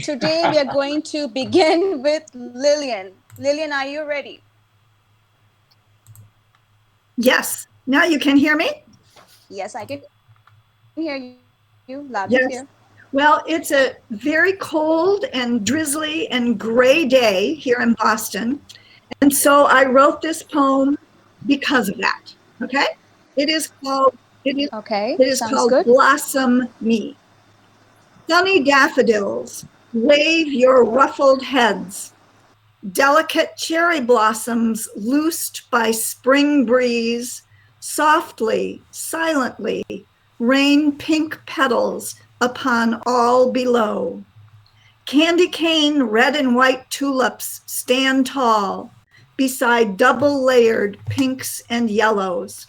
Today we are going to begin with Lillian. Lillian, are you ready? Yes. Now you can hear me? Yes, I can hear you loud and clear. Yes. Well, it's a very cold and drizzly and gray day here in Boston. And so I wrote this poem because of that. Okay? It is called Okay, it is sounds called good. Blossom Me. Sunny daffodils, wave your ruffled heads. Delicate cherry blossoms loosed by spring breeze, softly, silently, rain pink petals upon all below. Candy cane red and white tulips stand tall beside double layered pinks and yellows.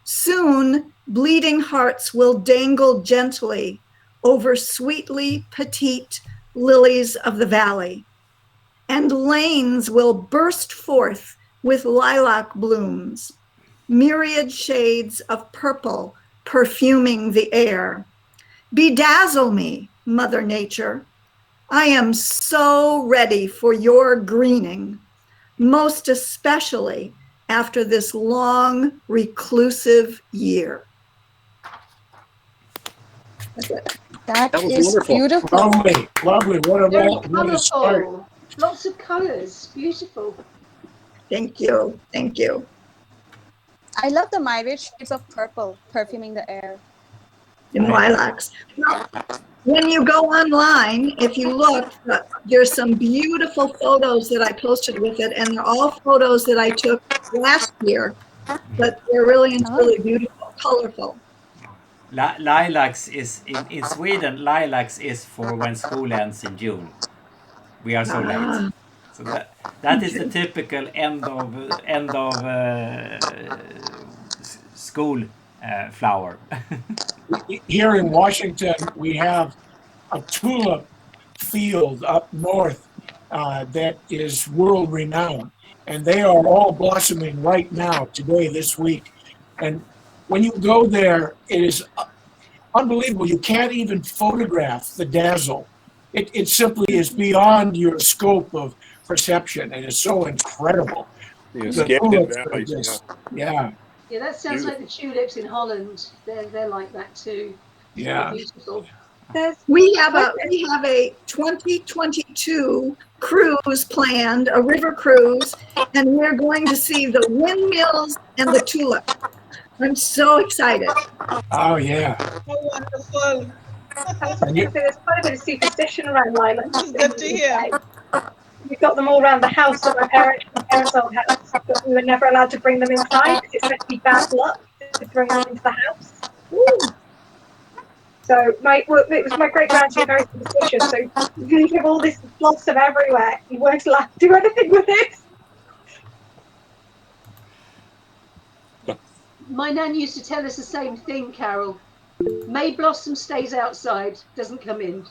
Soon, bleeding hearts will dangle gently over sweetly petite lilies of the valley, and lanes will burst forth with lilac blooms, myriad shades of purple perfuming the air. Bedazzle me, Mother Nature. I am so ready for your greening, most especially after this long, reclusive year. That That was is wonderful. beautiful. Lovely, lovely. Very What a start. colourful. Lots of colours. Beautiful. Thank you. Thank you. I love the myriad shades of purple perfuming the air. In lilacs. Well, when you go online, if you look, there's some beautiful photos that I posted with it, and they're all photos that I took last year, but they're really beautiful, colorful. Lilacs is in Sweden. Lilacs is for when school ends in June. We are so late. So that is the typical end of school flower. Here in Washington, we have a tulip field up north that is world renowned, and they are all blossoming right now, today, this week. And when you go there, it is unbelievable. You can't even photograph the dazzle. It simply is beyond your scope of perception. It is so incredible. Yeah, The Scandin tulips are valleys. just, yeah, Yeah, that sounds like the tulips in Holland. They're like that too. yeah. Beautiful. We have a 2022 cruise planned, a river cruise, and we're going to see the windmills and the tulip. I'm so excited. Oh, yeah. Oh, wonderful. There's quite a bit of superstition around lilacs. Good to hear. We've got them all around the house at my parents' old house, but we were never allowed to bring them inside because it's meant to be bad luck to bring them into the house. Ooh. So it was my great grandson, very superstitious. So you have all this blossom everywhere. You weren't allowed to do anything with it. My nan used to tell us the same thing, Carol. May blossom stays outside, doesn't come in.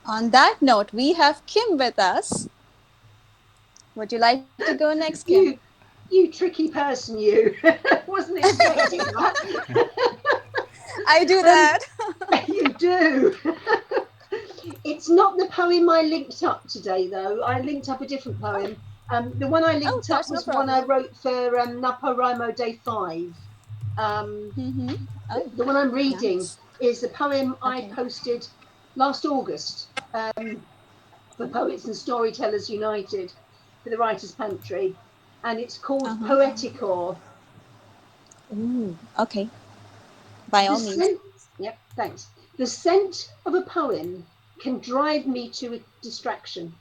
On that note, we have Kim with us. Would you like to go next, Kim? You tricky person, you. Wasn't expecting that. I do that. You do. It's not the poem I linked up today, though. I linked up a different poem. The one I linked up was one I wrote for NaPoWriMo Day 5. The one I'm reading is the poem I posted last August for Poets and Storytellers United for the Writers' Pantry, and it's called Poeticor. Ooh, okay. By all means. Yep, thanks. The scent of a poem can drive me to a distraction,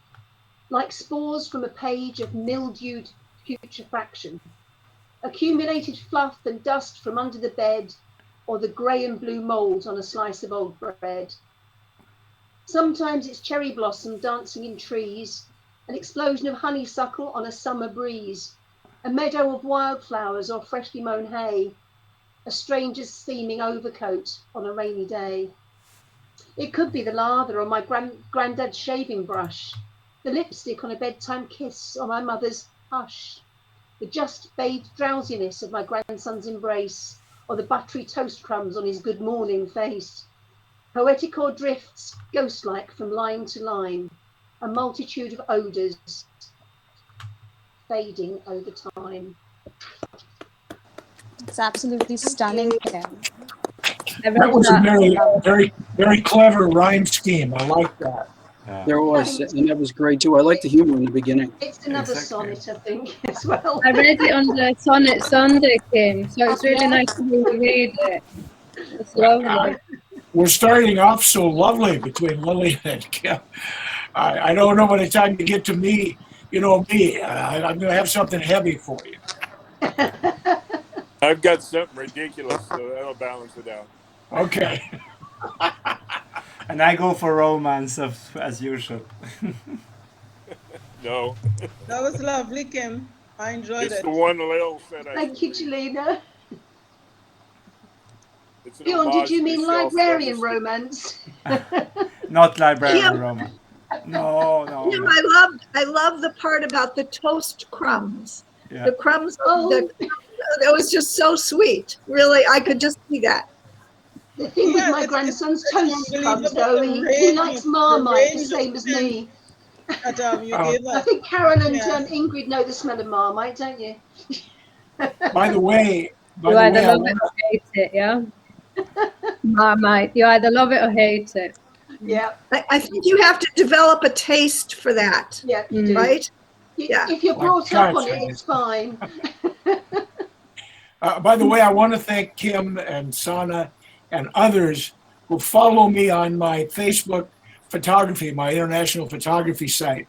like spores from a page of mildewed putrefaction, accumulated fluff and dust from under the bed, or the grey and blue mould on a slice of old bread. Sometimes it's cherry blossom dancing in trees, an explosion of honeysuckle on a summer breeze, a meadow of wildflowers or freshly mown hay, a stranger's steaming overcoat on a rainy day. It could be the lather on my granddad's shaving brush, the lipstick on a bedtime kiss or my mother's hush, the just bathed drowsiness of my grandson's embrace, or the buttery toast crumbs on his good morning face. Poetical drifts ghost-like from line to line, a multitude of odours fading over time. It's absolutely stunning, Kim. I That read was a that. very clever rhyme scheme. I like that. Yeah. There was, Thanks. and that was great too. I like the humor in the beginning. It's another Exactly. sonnet, I think, as well. I read it on the Sonnet Sunday, Kim. So it's really Yeah. nice to hear you read it. It's lovely. We're starting off so lovely between Lily and Kim. I don't know by the time you get to me, you know me, I'm going to have something heavy for you. I've got something ridiculous, so that'll balance it out. Okay. And I go for romance as usual. No, That was lovely, Kim. I enjoyed it's it. the one Lil said I Thank should you, read. Jelena. It's an Bjorn, did homage you to mean myself. librarian romance? Not librarian Kim, romance. No, no, Kim, no. I love the part about the toast crumbs. Yeah. The crumbs, Oh, that was just so sweet. Really, I could just see that. the thing with Yeah, my it's grandson's it's toast crumbs, unbelievable though, he likes the Marmite the range of same as scents me. that you Uh, gave I us. think Carol and Yes. Ingrid know the smell of Marmite, don't you? by the way, You either I love want it or hate it, yeah? Marmite. You either love it or hate it. Yeah, I think you have to develop a taste for that, yeah, you Mm. do. right? Yeah. If you're like brought up on it, country. it's fine. By the way, I want to thank Kim and Sana and others who follow me on my Facebook photography, my international photography site.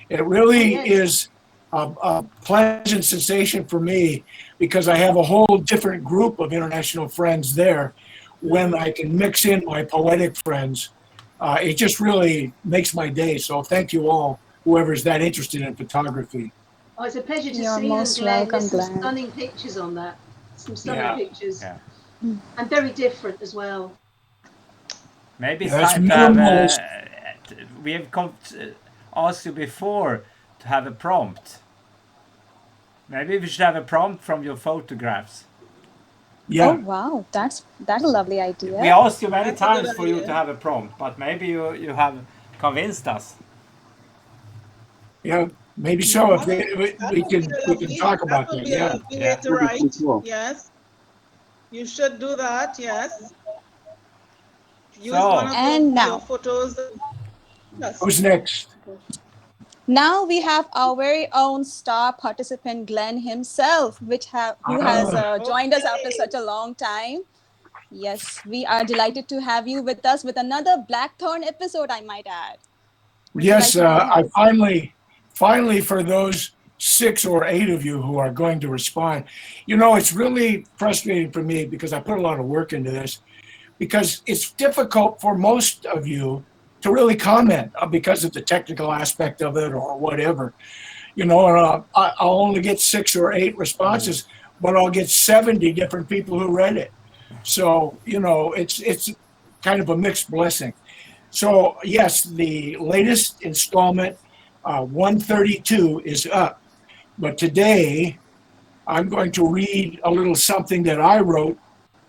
It really Yes. is a pleasant sensation for me because I have a whole different group of international friends there when I can mix in my poetic friends. It just really makes my day. So thank you all, whoever's that interested in photography. Oh, it's a pleasure to You're see them, most Glenn. There's welcome, some Glenn. stunning pictures on that. Some stunning Yeah. pictures. Yeah. And very different as well. Maybe it's Yeah, that's time to have minimalist. we have asked you before to have a prompt. Maybe we should have a prompt from your photographs. Oh Yeah. wow, that's a lovely We idea. asked you many That's a good times for you idea. to have a prompt, but maybe you have convinced us. Yeah. Maybe so. If That would be we can lovely. talk That about would that. be a Yeah. lovely way Yeah. to That'd be pretty write. cool. Yes. You should do that. Yes. Use one So, of And your now, photos. Yes. Who's next? now we have our very own star participant, Glenn himself, who has Ah, joined us after Okay. such a long time. Yes, we are delighted to have you with us with another Blackthorn episode, I might add. Would you like yes. to go I ahead? finally, for those 6 or 8 of you who are going to respond, it's really frustrating for me because I put a lot of work into this because it's difficult for most of you to really comment because of the technical aspect of it or whatever. And I'll only get 6 or 8 responses, but I'll get 70 different people who read it. So it's kind of a mixed blessing. So yes, the latest installment, 132, is up. But today I'm going to read a little something that I wrote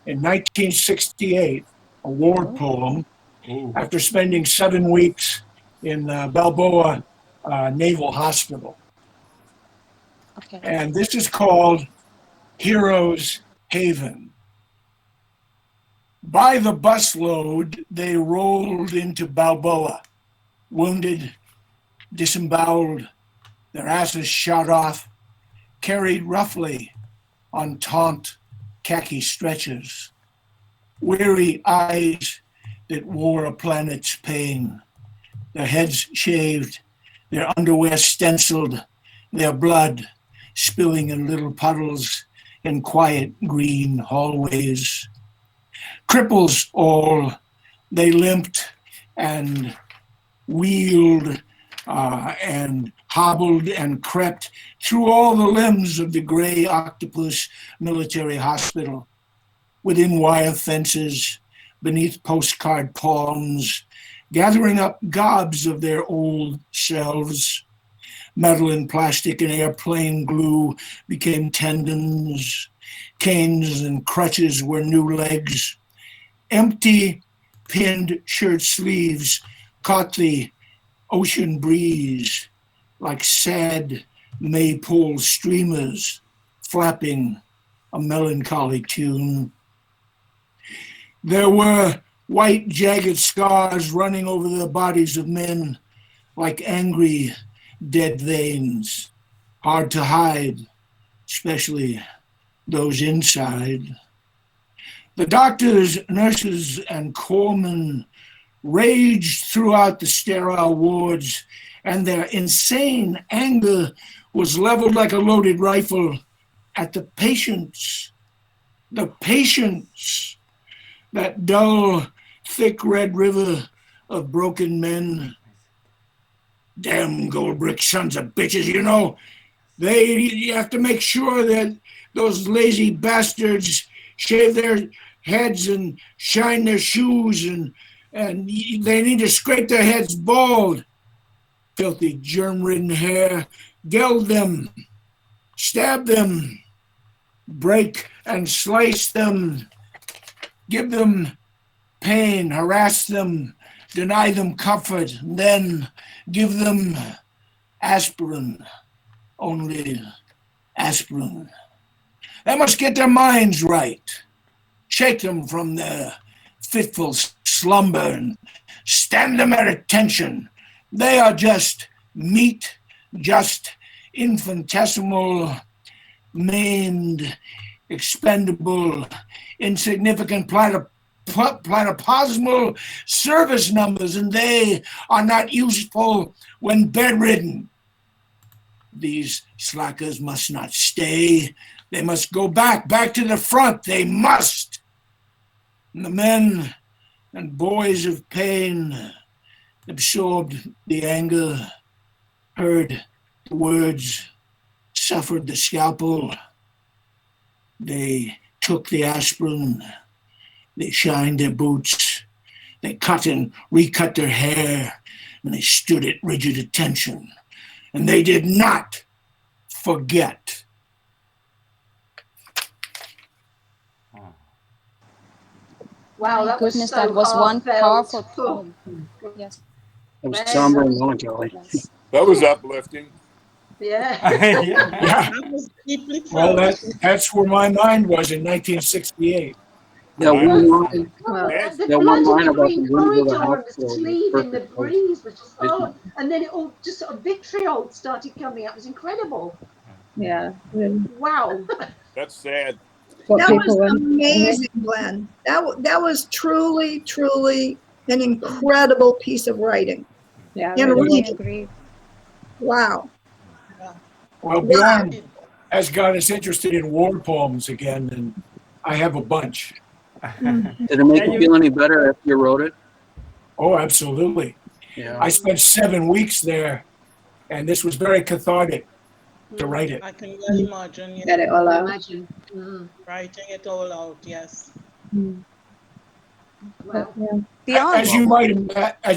in 1968, a war Oh, poem, ooh, after spending 7 weeks in Balboa Naval Hospital. okay. And this is called Heroes Haven. By the busload, they rolled into Balboa, wounded, disemboweled, their asses shot off, carried roughly on taut khaki stretchers, weary eyes that wore a planet's pain, their heads shaved, their underwear stenciled, their blood spilling in little puddles in quiet green hallways. Cripples all, they limped and wheeled and hobbled and crept through all the limbs of the gray octopus military hospital, within wire fences, beneath postcard palms, gathering up gobs of their old selves. Metal and plastic and airplane glue became tendons. Canes and crutches were new legs. Empty pinned shirt sleeves caught the ocean breeze like sad maypole streamers flapping a melancholy tune. There were white jagged scars running over the bodies of men like angry dead veins, hard to hide, especially those inside. The doctors, nurses, and corpsmen raged throughout the sterile wards, and their insane anger was leveled like a loaded rifle at the patients. The patients, that dull, thick red river of broken men. Damn gold brick sons of bitches, you know. You have to make sure that those lazy bastards shave their heads and shine their shoes, and they need to scrape their heads bald. Filthy germ-ridden hair. Geld them. Stab them. Break and slice them. Give them pain. Harass them. Deny them comfort. And then give them aspirin. Only aspirin. They must get their minds right. Shake them from their fitful slumber and stand them at attention. They are just meat, just infinitesimal, maimed, expendable, insignificant planetosimal service numbers, and they are not useful when bedridden. These slackers must not stay. They must go back to the front. They must. And the men and boys of pain absorbed the anger, heard the words, suffered the scalpel. They took the aspirin. They shined their boots. They cut and recut their hair, and they stood at rigid attention. And they did not forget. Wow, My that was goodness, so that was one heartfelt. powerful poem. Yes. It was somber and melancholy. Yes. That was uplifting. Yeah. Yeah. Yeah. That was deeply Well, felt. that's where my mind was in 1968. That Mine one was- line, Well, Yes. the that blood one in line the about the green winds of the corridor and hospital the was cleave in the perfect. breeze was just, It- oh, and then it all just sort of vitriol started coming up. It was incredible. Yeah. Really. Wow. That's sad. What That people was were. amazing, Glenn. That was truly, truly an incredible piece of writing. Yeah. And Really. reading. Agree. Wow. Well, Bjorn has got us interested in war poems again, and I have a bunch. Did it make Yeah, you you- feel any better after you wrote it? Oh, absolutely. Yeah. I spent 7 weeks there, and this was very cathartic to write it. I can well imagine, Get it all I out. imagine. Mm. writing it all out, yes. Wow. Yeah. Beyond. As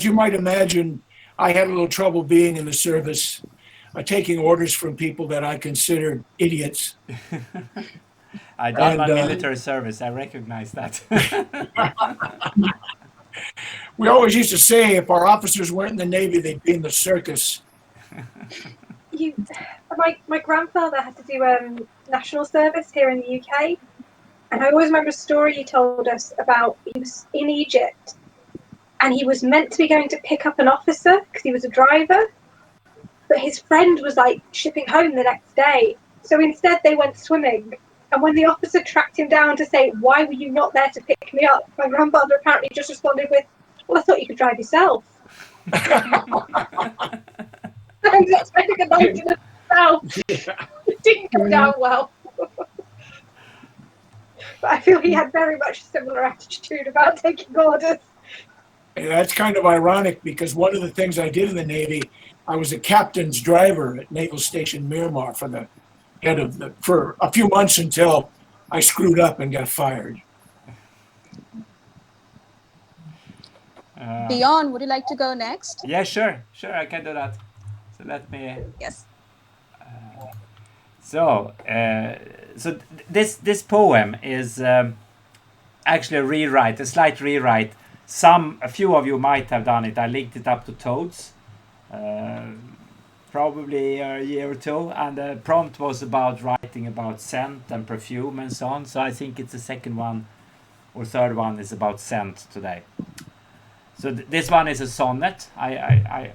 you might imagine, I had a little trouble being in the service, taking orders from people that I considered idiots. I done my And, military service. I recognize that. We always used to say if our officers weren't in the Navy, they'd be in the circus. My grandfather had to do national service here in the UK, and I always remember a story he told us about. He was in Egypt, and he was meant to be going to pick up an officer because he was a driver, but his friend was like shipping home the next day. So instead, they went swimming. And when the officer tracked him down to say, "Why were you not there to pick me up?" my grandfather apparently just responded with, "Well, I thought you could drive yourself." I was expecting a night in itself. It didn't go down well. But I feel he had very much a similar attitude about taking orders. And that's kind of ironic because one of the things I did in the Navy, I was a captain's driver at Naval Station Miramar for a few months until I screwed up and got fired. Beyond, would you like to go next? Yeah, sure, I can do that. So let me. Yes. So this poem is actually a slight rewrite A few of you might have done it. I linked it up to Toads, probably a year or two, and the prompt was about writing about scent and perfume and so on. So I think it's the second one or third one is about scent today. So this one is a sonnet. I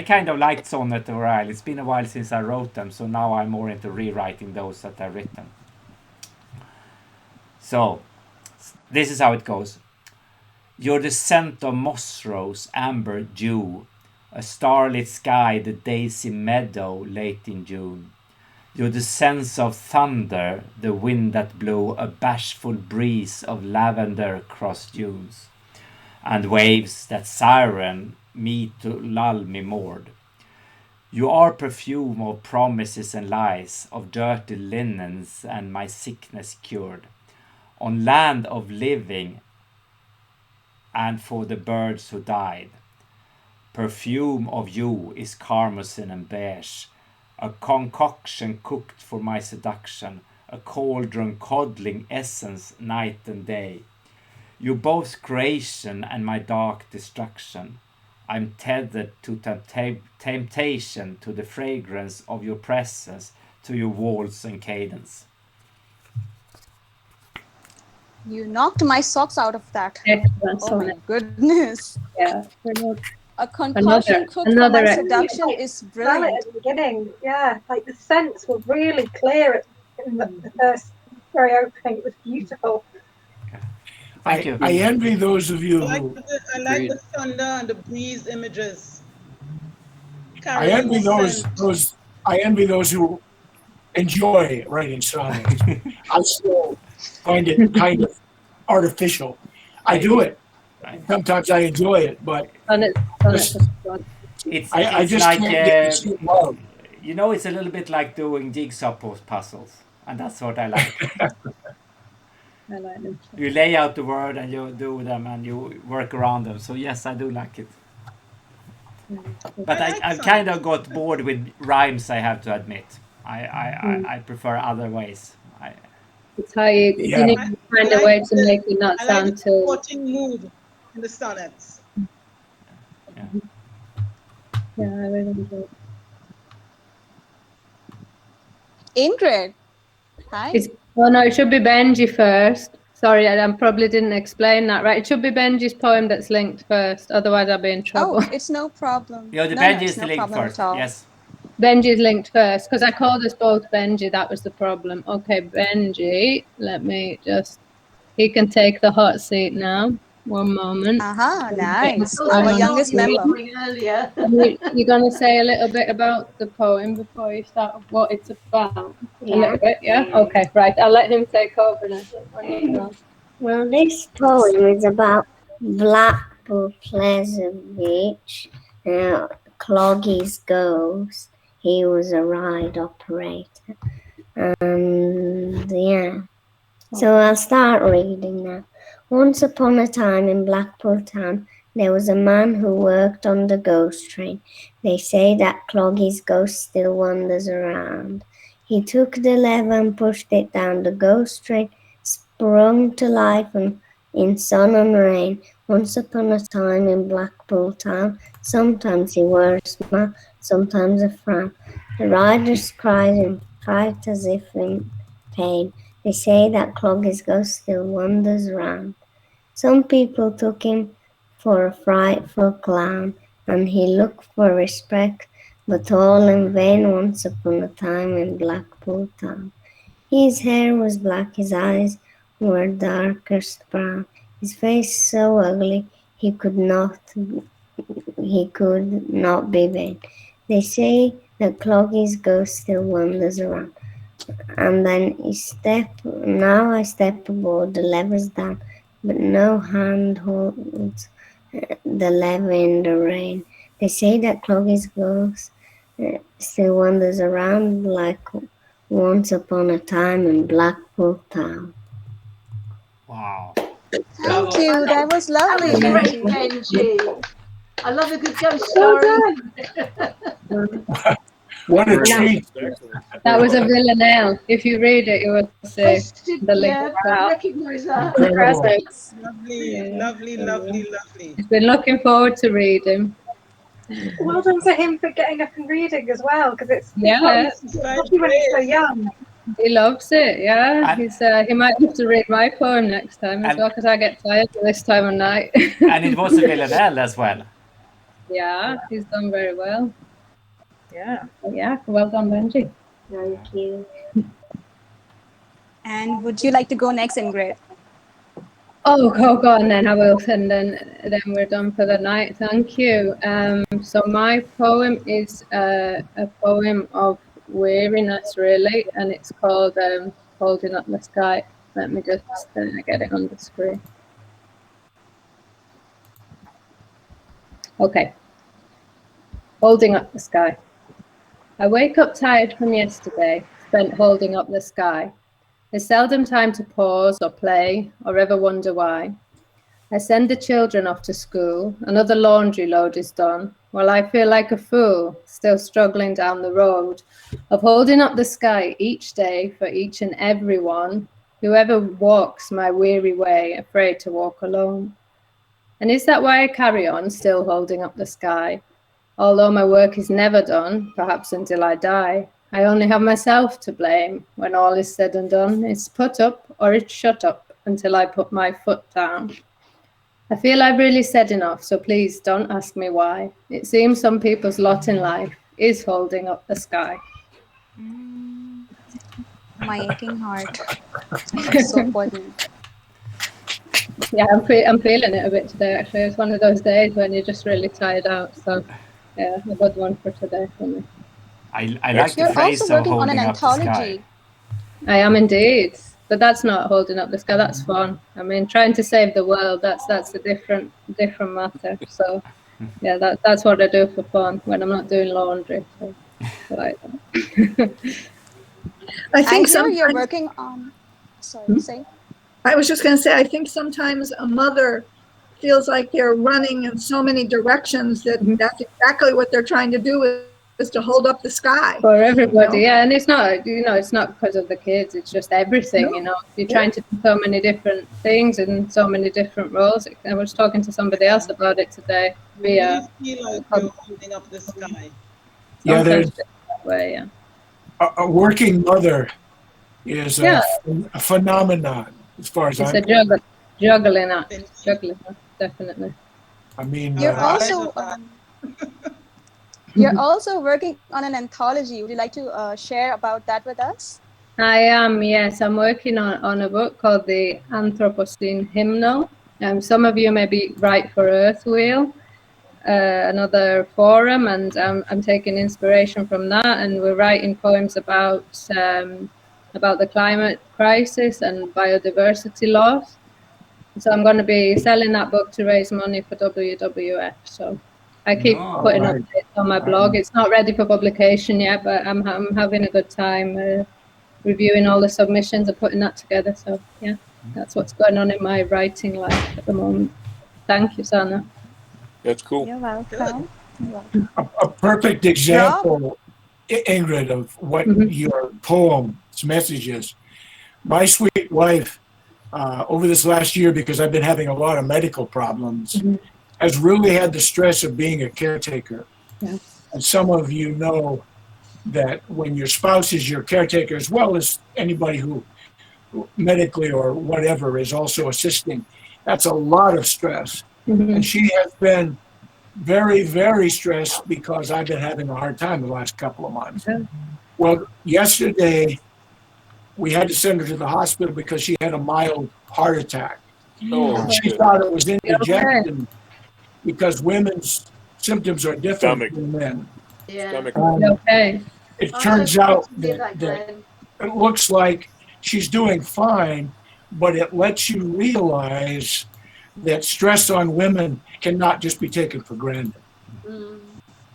kind of liked sonnet a while. It's been a while since I wrote them, so now I'm more into rewriting those that I've written. So this is how it goes. You're the scent of moss rose, amber dew, a starlit sky, the daisy meadow late in June. You're the sense of thunder, the wind that blew, a bashful breeze of lavender across dunes, and waves that siren me to lull me moored. You are perfume of promises and lies, of dirty linens and my sickness cured. On land of living and for the birds who died. Perfume of you is carmine and beige, a concoction cooked for my seduction, a cauldron coddling essence night and day. You both creation and my dark destruction. I'm tethered to temptation, to the fragrance of your presence, to your waltz and cadence. You knocked my socks out of that. Excellent Oh my sonnet. goodness. Yeah. A concoction cooked for my seduction is brilliant. At the beginning, yeah, like the scents were really clear in the first very opening. It was beautiful. Thank you. I envy those of you I who. like the thunder and the breeze images. I envy I envy those who enjoy writing sonnets. I still find it kind of artificial. I do it. Sometimes I enjoy it, but It's I just like, can't get the same love. You know, it's a little bit like doing jigsaw puzzles, and that's what I like. I like them. You lay out the word and you do them and you work around them. So yes, I do like it. But I've kind of got bored with rhymes, I have to admit. I prefer other ways. It's how you need to find a way to make it not sound too. Supporting mood in the sonnets. Yeah, I really enjoy it. Ingrid. Hi. Oh no, it should be Benji first. Sorry, I probably didn't explain that right. It should be Benji's poem that's linked first. Otherwise, I'll be in trouble. Oh, it's no problem. Yeah, the Benji is the link first. Yes. Benji's linked first because I called us both Benji. That was the problem. Okay, Benji. Let me just. He can take the hot seat now. One moment. Aha, nice. I'm Our youngest member. Earlier. You're going to say a little bit about the poem before you start what it's about? Yeah. A little bit, yeah? Okay, right. I'll let him take over now. Well, this poem is about Blackpool Pleasant Beach, Cloggy's ghost. He was a ride operator. And yeah. So I'll start reading now. Once upon a time in Blackpool town, there was a man who worked on the ghost train. They say that Cloggy's ghost still wanders around. He took the lever and pushed it down. The ghost train sprung to life and in sun and rain. Once upon a time in Blackpool town, sometimes he wore a smile, sometimes a frown. The riders cried and cried as if in pain. They say that Cloggy's ghost still wanders round. Some people took him for a frightful clown, and he looked for respect, but all in vain once upon a time in Blackpool town. His hair was black, his eyes were darkest brown, his face so ugly he could not be vain. They say that Cloggy's ghost still wanders around. And then now I step aboard, the lever's down, but no hand holds the lever in the rain. They say that Cloggy's ghost still wanders around like once upon a time in Blackpool town. Wow. Thank you. That was lovely, That was great, Benji. Benji. I love a good ghost story. What a Yeah. treat. That was a villanelle. If you read it, you will see the link. Yeah, I recognise that. Incredible. Lovely, Yeah. lovely, lovely, lovely. He's been looking forward to reading. Well done to him for getting up and reading as well, because it's Yeah. not easy, especially when he's so young. He loves it, yeah. And- He's he might have to read my poem next time as And- well, because I get tired this time of night. And it was a villanelle as well. Yeah, he's done very well. Yeah. Yeah, well done, Benji. Thank you. And would you like to go next, Ingrid? Oh, go on then. I will, and then we're done for the night. Thank you. So my poem is a poem of weariness, really, and it's called "Holding Up the Sky." Let me just get it on the screen. Okay. Holding up the sky. I wake up tired from yesterday, spent holding up the sky. There's seldom time to pause or play or ever wonder why. I send the children off to school, another laundry load is done, while I feel like a fool, still struggling down the road of holding up the sky each day for each and every one, whoever walks my weary way, afraid to walk alone. And is that why I carry on, still holding up the sky? Although my work is never done, perhaps until I die, I only have myself to blame when all is said and done. It's put up or it's shut up until I put my foot down. I feel I've really said enough, so please don't ask me why. It seems some people's lot in life is holding up the sky. My aching heart. That's so important. Yeah, I'm feeling it a bit today, actually. It's one of those days when you're just really tired out. So, yeah, a good one for today for me. I like the You're phrase also of working on holding an up the sky. anthology. I am indeed. But that's not holding up the sky. That's fun. I mean, trying to save the world. That's a different matter. So, yeah, that's what I do for fun when I'm not doing laundry. So, I like that. I I think hear you're sometimes, working on. Sorry, say. I was just going to say, I think sometimes a mother feels like they're running in so many directions that that's exactly what they're trying to do is to hold up the sky. For everybody, You know? yeah, and it's not, it's not because of the kids. It's just everything, No. You're trying to do so many different things and so many different roles. I was talking to somebody else about it today. You really feel like you're holding up the sky. Yeah, there's that way, yeah. a working mother is a phenomenon as far as It's I'm a concerned. juggling act, definitely. I mean, You're also you're also working on an anthology. Would you like to share about that with us? I am, yes. I'm working on a book called the Anthropocene Hymnal. Some of you may be Right for Earth Wheel, another forum, and I'm taking inspiration from that. And we're writing poems about the climate crisis and biodiversity loss. So I'm going to be selling that book to raise money for WWF. So I keep putting updates on my blog. It's not ready for publication yet, but I'm having a good time reviewing all the submissions and putting that together. So yeah, that's what's going on in my writing life at the moment. Thank you, Sana. That's cool. You're welcome. a perfect example, Ingrid, of what your poem's message is. My sweet wife, over this last year, because I've been having a lot of medical problems, has really had the stress of being a caretaker. Yeah. And some of you know that when your spouse is your caretaker, as well as anybody who medically or whatever is also assisting, that's a lot of stress. And she has been very, very stressed because I've been having a hard time the last couple of months. Well, yesterday, we had to send her to the hospital because she had a mild heart attack. Oh, She shit. thought it was indigestion because women's symptoms are different Stomach. than men. Yeah. Okay. It I'm turns so sorry out to hear that Glenn. it looks like she's doing fine, but it lets you realize that stress on women cannot just be taken for granted.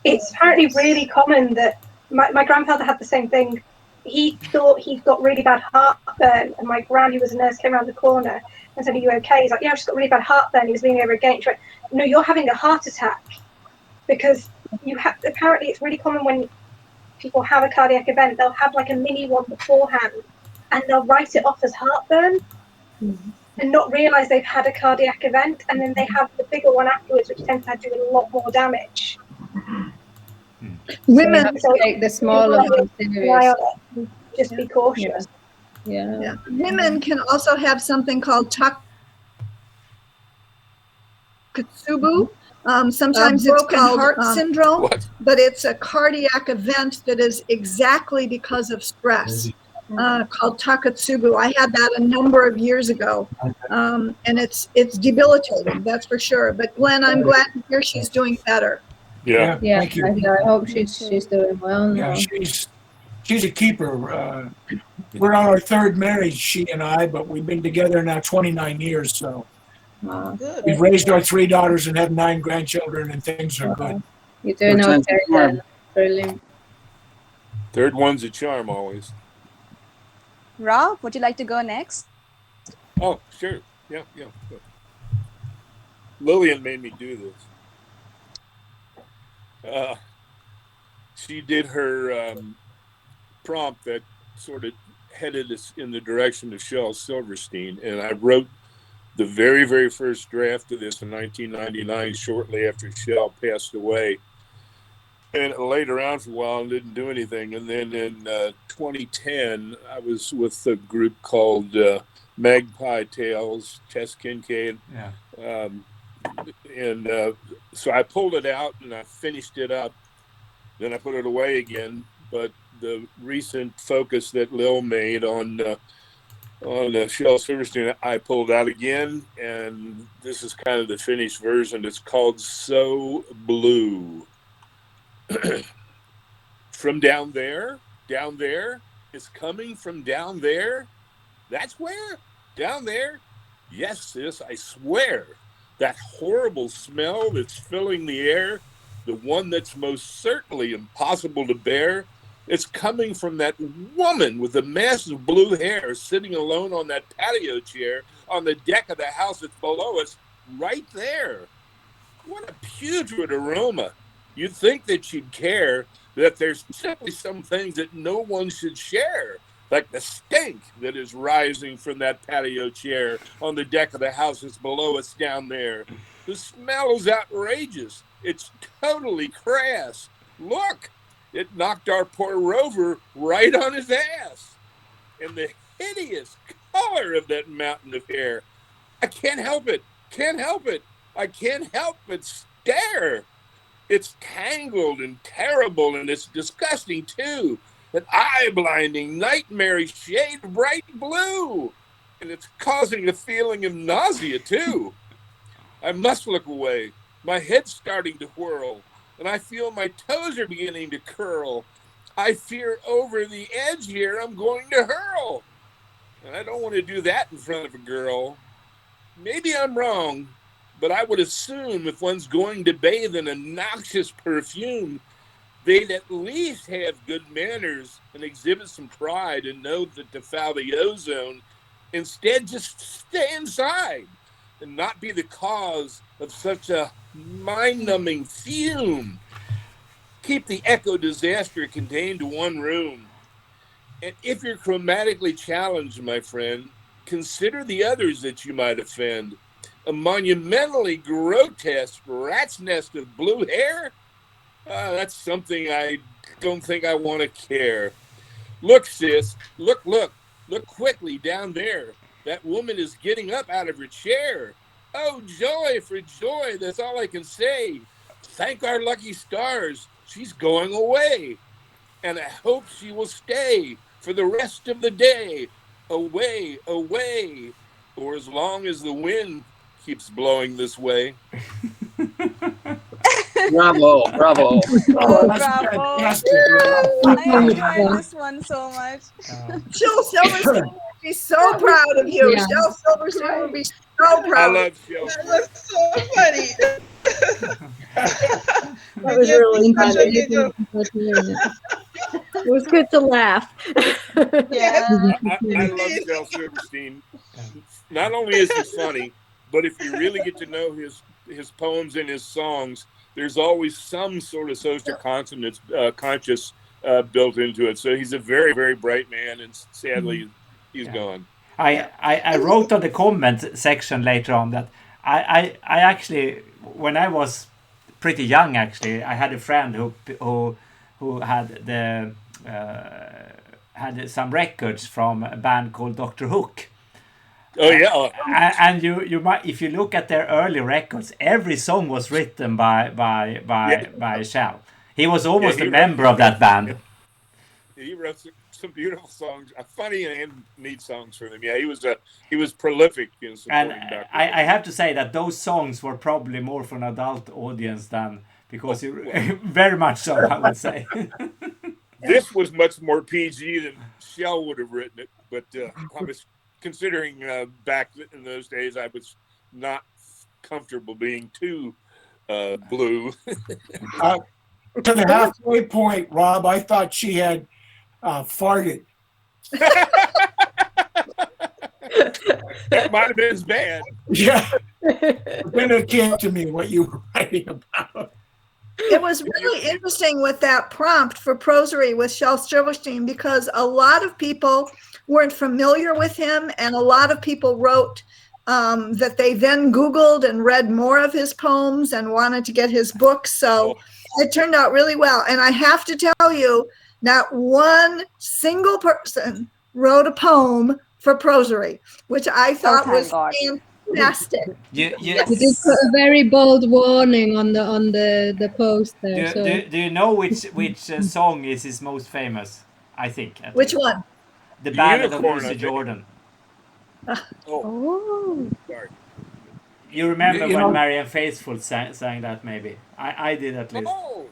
It's apparently really common that my grandfather had the same thing. He thought he'd got really bad heartburn, and my gran, who was a nurse, came around the corner and said, "Are you okay?" He's like, "Yeah, I've just got really bad heartburn." He was leaning over again. She went, "No, you're having a heart attack," because you have. Apparently, it's really common when people have a cardiac event, they'll have like a mini one beforehand, and they'll write it off as heartburn and not realize they've had a cardiac event, and then they have the bigger one afterwards, which tends to do a lot more damage. Women, So Take the smaller one keep an eye serious. on it. Just be cautious. Yeah. women can also have something called Takotsubo. Sometimes it's broken heart syndrome, What? but it's a cardiac event that is exactly because of stress, called Takotsubo. I had that a number of years ago, and it's debilitating, that's for sure. But Glenn, I'm glad to hear she's doing better. Yeah. Yeah, Thank you. I hope she's doing well Yeah, now. she's a keeper. We're on our third marriage, she and I, but we've been together now 29 years. So Wow. Good. we've raised our 3 daughters and have 9 grandchildren, and things are good. You're doing Third time's okay the charm. then. Brilliant. Third one's a charm always. Rob, would you like to go next? Oh, sure. Yeah. Lillian made me do this. She did her prompt that sort of headed us in the direction of Shel Silverstein, and I wrote the very, very first draft of this in 1999, shortly after Shel passed away. And it laid around for a while and didn't do anything. And then in 2010, I was with a group called Magpie Tales, Tess Kincaid. Yeah. So I pulled it out and I finished it up. Then I put it away again. But the recent focus that Lil made on Shel Silverstein, I pulled out again. And this is kind of the finished version. It's called So Blue. From down there, it's coming from down there. That's where? Down there? Yes, sis, I swear. That horrible smell that's filling the air, the one that's most certainly impossible to bear, it's coming from that woman with the massive blue hair sitting alone on that patio chair on the deck of the house that's below us, right there. What a putrid aroma. You'd think that she'd care, that there's simply some things that no one should share, like the stink that is rising from that patio chair on the deck of the house that's below us down there. The smell is outrageous. It's totally crass. Look, it knocked our poor Rover right on his ass. And the hideous color of that mountain of hair. I can't help it. I can't help but stare. It's tangled and terrible, and it's disgusting too. An eye-blinding, nightmarish shade of bright blue. And it's causing a feeling of nausea too. I must look away. My head's starting to whirl, and I feel my toes are beginning to curl. I fear over the edge here I'm going to hurl. And I don't want to do that in front of a girl. Maybe I'm wrong, but I would assume if one's going to bathe in a noxious perfume, they'd at least have good manners and exhibit some pride and know that to foul the ozone. Instead, just stay inside and not be the cause of such a mind-numbing fume. Keep the eco disaster contained to one room. And if you're chromatically challenged, my friend, consider the others that you might offend. A monumentally grotesque rat's nest of blue hair? That's something I don't think I want to care. Look, sis, look quickly down there. That woman is getting up out of her chair. Oh, joy for joy, that's all I can say. Thank our lucky stars, she's going away. And I hope she will stay for the rest of the day. Away, or as long as the wind keeps blowing this way. Bravo. Oh, Oh, that's bravo. fantastic. I enjoyed this one so much. Shel Silverstein would be so proud of you. Yeah. Shel Silverstein would be so I proud. love Shel. That was so funny. That was really funny. It was good to laugh. Yeah. I love Shel Silverstein. Not only is he funny, but if you really get to know his poems and his songs, there's always some sort of social conscious built into it. So he's a very, very bright man, and sadly, he's gone. I wrote on the comment section later on that I actually, when I was pretty young, actually, I had a friend who had the had some records from a band called Dr. Hook. Oh yeah, and you might, if you look at their early records, every song was written by Shell. He was almost a member of that band. He wrote some beautiful songs, funny and neat songs for them. Yeah, he was prolific in supporting And Dr. I have to say that those songs were probably more for an adult audience than because very much so, I would say. This was much more PG than Shell would have written it, but I was considering back in those days I was not comfortable being too blue. To the halfway point, Rob, I thought she had farted. That might have been as bad. Yeah. Then it came to me what you were writing about. It was really interesting with that prompt for Prosody with Shel Silverstein, because a lot of people weren't familiar with him, and a lot of people wrote that they then Googled and read more of his poems and wanted to get his books. So it turned out really well. And I have to tell you, not one single person wrote a poem for Prosody, which I thought was fantastic. You did put a very bold warning on the post there. Do you know which song is his most famous? I think. Which one? The Ballad of Unicorn, Lucy Jordan. Oh. Sorry. You remember when Marianne Faithfull sang that? Maybe I did at least. Oh,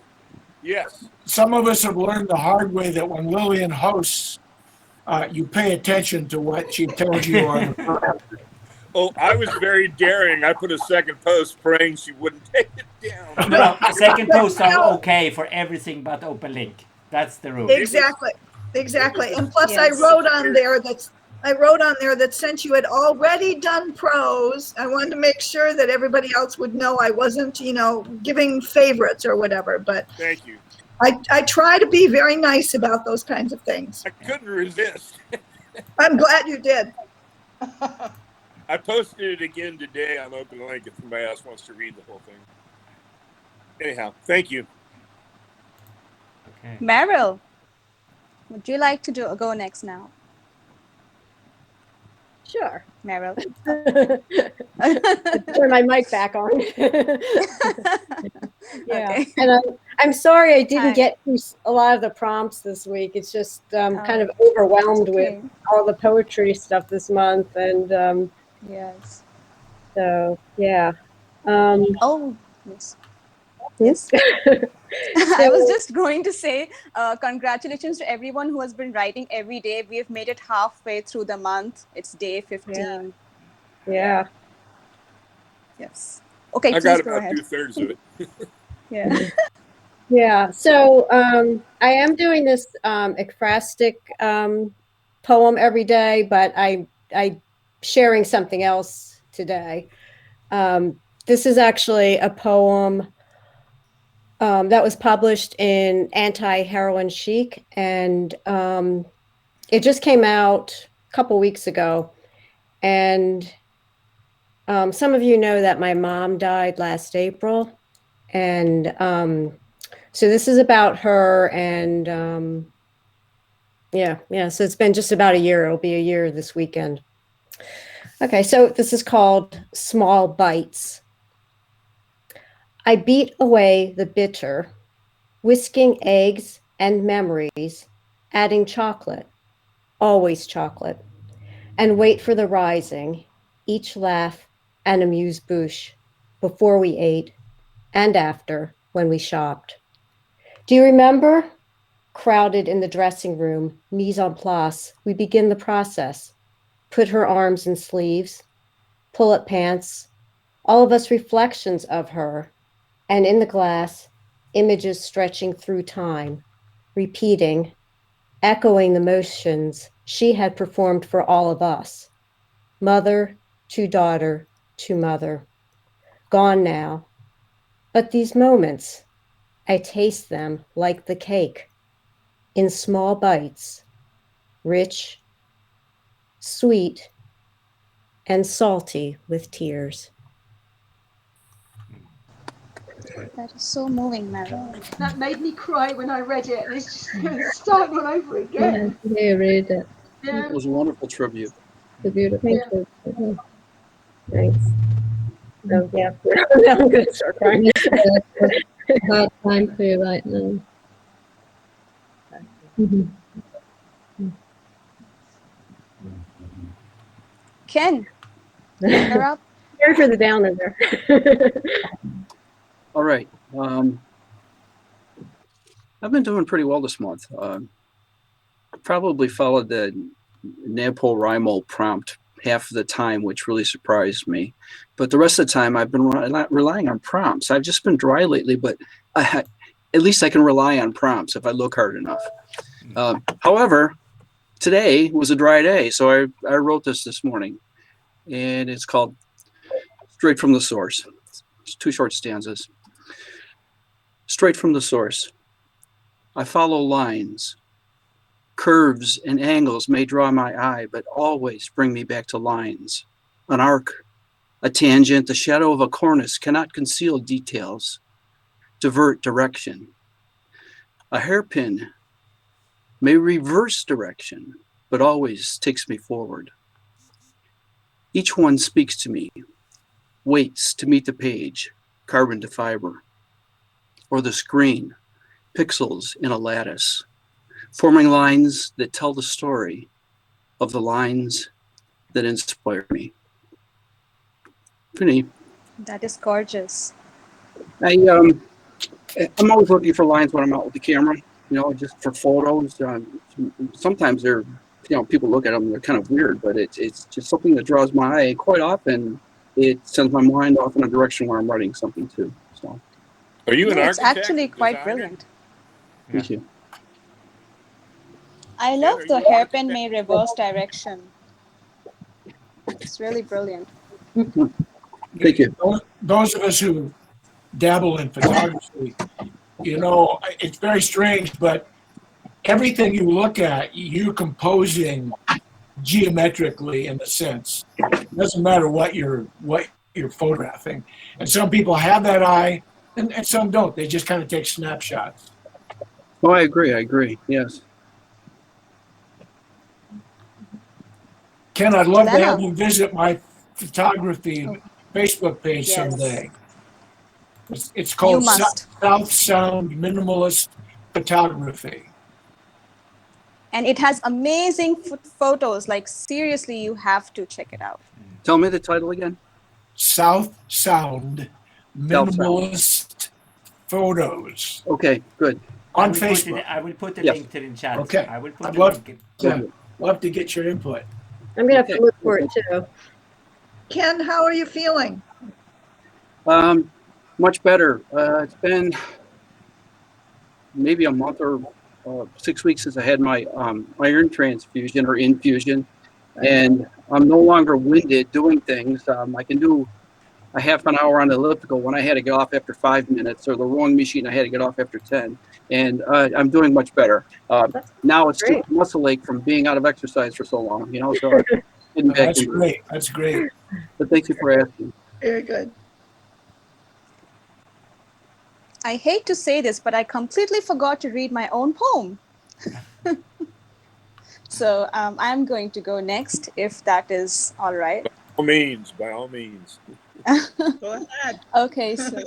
yes. Some of us have learned the hard way that when Lillian hosts, you pay attention to what she tells you on the program. Oh, I was very daring. I put a second post praying she wouldn't take it down. No, second posts are okay for everything but open link. That's the rule. Exactly. And plus, I wrote on there that since you had already done prose, I wanted to make sure that everybody else would know I wasn't, giving favorites or whatever. But thank you. I try to be very nice about those kinds of things. I couldn't resist. I'm glad you did. I posted it again today on Open Link if somebody else wants to read the whole thing. Anyhow, thank you. Okay. Meryl, would you like to go next now? Sure. Meryl. Turn my mic back on. Yeah. Okay. And I'm sorry I didn't get through a lot of the prompts this week. It's just kind of overwhelmed with all the poetry stuff this month. And yes. So, yeah. Yes. Yes. I was just going to say congratulations to everyone who has been writing every day. We have made it halfway through the month. It's day 15. Yeah. Yes. Okay, I please got go about ahead. 2/3 of it. Yeah. Yeah. So I am doing this ekphrastic poem every day, but I sharing something else today. This is actually a poem that was published in Anti-Heroin Chic, and it just came out a couple weeks ago. And some of you know that my mom died last April, and so this is about her. And so it's been just about a year. It'll be a year this weekend. Okay, so this is called Small Bites. I beat away the bitter, whisking eggs and memories, adding chocolate, always chocolate, and wait for the rising, each laugh and amuse-bouche, before we ate and after when we shopped. Do you remember? Crowded in the dressing room, mise en place, we begin the process. Put her arms in sleeves, pull up pants, all of us reflections of her, and in the glass, images stretching through time, repeating, echoing the motions she had performed for all of us. Mother to daughter to mother. Gone now. But these moments, I taste them like the cake. in small bites, rich, sweet, and salty with tears. That is so moving, Mary. That made me cry when I read it, and it's just going to start all over again. Yeah, read it. Yeah. It was a wonderful tribute. It's a beautiful Yeah. tribute. Thanks. So yeah, now I'm gonna start crying. It's a hard time for you right now. Mhm. Ken, you're up. Sorry for the downer there. All right. I've been doing pretty well this month. Probably followed the NaPoWriMo prompt half of the time, which really surprised me. But the rest of the time, I've been relying on prompts. I've just been dry lately, but at least I can rely on prompts if I look hard enough. However, today was a dry day, so I wrote this morning, and it's called Straight from the Source. It's 2 short stanzas. Straight from the source. I follow lines. Curves and angles may draw my eye, but always bring me back to lines. An arc, a tangent, the shadow of a cornice cannot conceal details, divert direction. A hairpin may reverse direction, but always takes me forward. Each one speaks to me, waits to meet the page, carbon to fiber, or the screen, pixels in a lattice, forming lines that tell the story of the lines that inspire me. Pretty. That is gorgeous. I'm always looking for lines when I'm out with the camera, just for photos. Sometimes they're, people look at them, they're kind of weird, but it's just something that draws my eye. Quite often, it sends my mind off in a direction where I'm writing something too. So, Are you an It's architect? actually quite designer? brilliant. thank you. I Ken, love are the you an hairpin architect? may reverse direction. It's really brilliant. Thank you. Those of us who dabble in photography, it's very strange, but everything you look at, you're composing geometrically in a sense. It doesn't matter what you're photographing. And some people have that eye and some don't. They just kind of take snapshots. Oh, I agree. Yes. Ken, I'd love to have Elena. you visit my photography Oh, Facebook page yes. someday. It's You called must. South Sound Minimalist Photography. And it has amazing photos. Like, seriously, you have to check it out. Tell me the title again. South Sound South Sound. Minimalist Photos Okay, good. on Facebook. I will put the Yes. link to the chat. Okay. I will put I'd the love link. to get your input. I'm gonna have to look for it too. Ken, how are you feeling? Much better. It's been maybe a month or 6 weeks since I had my iron transfusion or infusion, and I'm no longer winded doing things. I can do a half an hour on the elliptical when I had to get off after 5 minutes, or the rowing machine I had to get off after 10, and I'm doing much better. Now it's great. just muscle ache from being out of exercise for so long, so getting back That's into it. great. That's great. But thank you for asking. Very good. I hate to say this, but I completely forgot to read my own poem. So I'm going to go next, if that is all right. By all means. Go ahead. Okay, so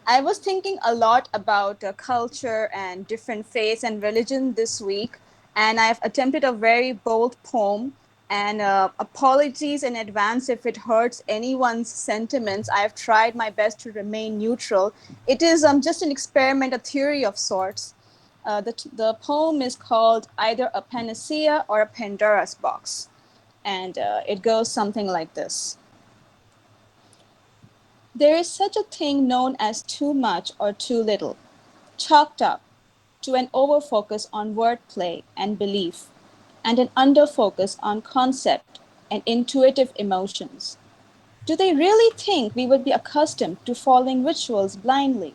I was thinking a lot about culture and different faiths and religion this week, and I've attempted a very bold poem. And apologies in advance if it hurts anyone's sentiments. I've tried my best to remain neutral. It is just an experiment, a theory of sorts. The poem is called Either a Panacea or a Pandora's Box. And it goes something like this. There is such a thing known as too much or too little, chalked up to an overfocus on wordplay and belief, and an underfocus on concept and intuitive emotions. Do they really think we would be accustomed to following rituals blindly?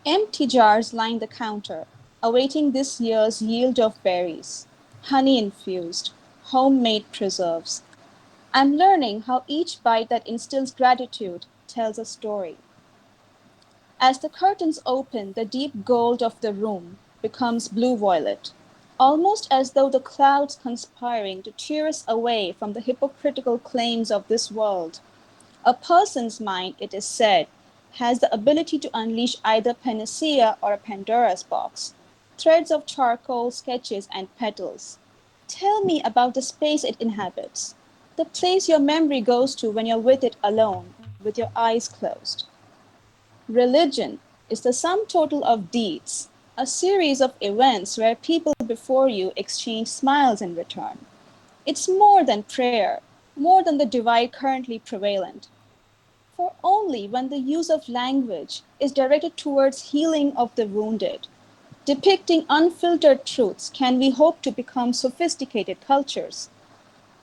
Empty jars line the counter, awaiting this year's yield of berries, honey-infused, homemade preserves. I'm learning how each bite that instills gratitude tells a story. As the curtains open, the deep gold of the room becomes blue-violet, almost as though the clouds conspiring to tear us away from the hypocritical claims of this world. A person's mind, it is said, has the ability to unleash either panacea or a Pandora's box, threads of charcoal, sketches, and petals. Tell me about the space it inhabits, the place your memory goes to when you're with it alone, with your eyes closed. Religion is the sum total of deeds, a series of events where people before you exchange smiles in return. It's more than prayer, more than the divide currently prevalent. For only when the use of language is directed towards healing of the wounded, depicting unfiltered truths, can we hope to become sophisticated cultures.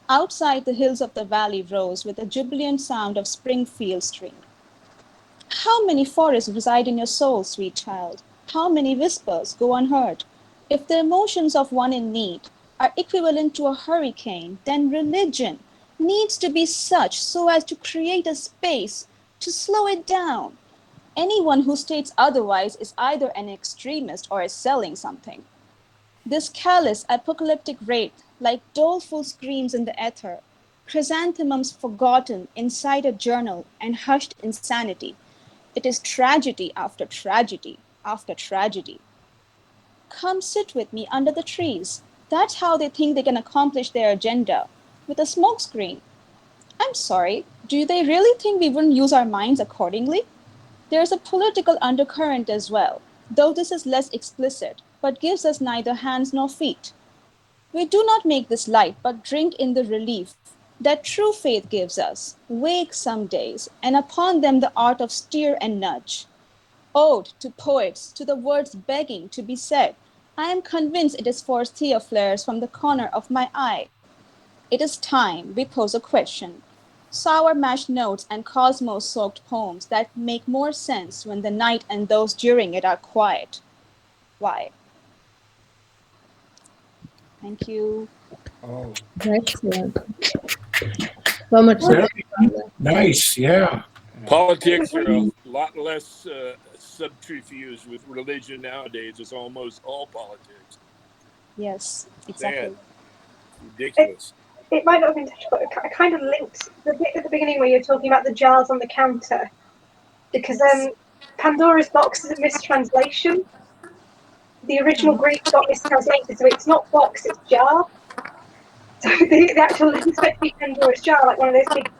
Outside the hills of the valley rose with a jubilant sound of Springfield Stream. How many forests reside in your soul, sweet child? How many whispers go unheard? If the emotions of one in need are equivalent to a hurricane, then religion needs to be such so as to create a space to slow it down. Anyone who states otherwise is either an extremist or is selling something. This callous apocalyptic wraith, like doleful screams in the ether, chrysanthemums forgotten inside a journal and hushed insanity. It is tragedy after tragedy after tragedy. Come sit with me under the trees. That's how they think they can accomplish their agenda. With a smokescreen. I'm sorry, do they really think we wouldn't use our minds accordingly? There's a political undercurrent as well, though this is less explicit, but gives us neither hands nor feet. We do not make this light, but drink in the relief that true faith gives us, wake some days, and upon them the art of steer and nudge. Ode to poets, to the words begging to be said, I am convinced it is for Thea flares from the corner of my eye. It is time we pose a question. Sour mashed notes and cosmos soaked poems that make more sense when the night and those during it are quiet. Why? Thank you. Oh, Excellent. So much. very nice. Yeah. Politics are a lot less subterfuge with religion nowadays. It's almost all politics. Yes, Sad. exactly. Ridiculous. It might not have been touched, but I kind of linked the bit at the beginning where you're talking about the jars on the counter, because Pandora's box is a mistranslation. The original Greek got mistranslated, so it's not box, it's jar. So the actual link's meant to be Pandora's jar, like one of those big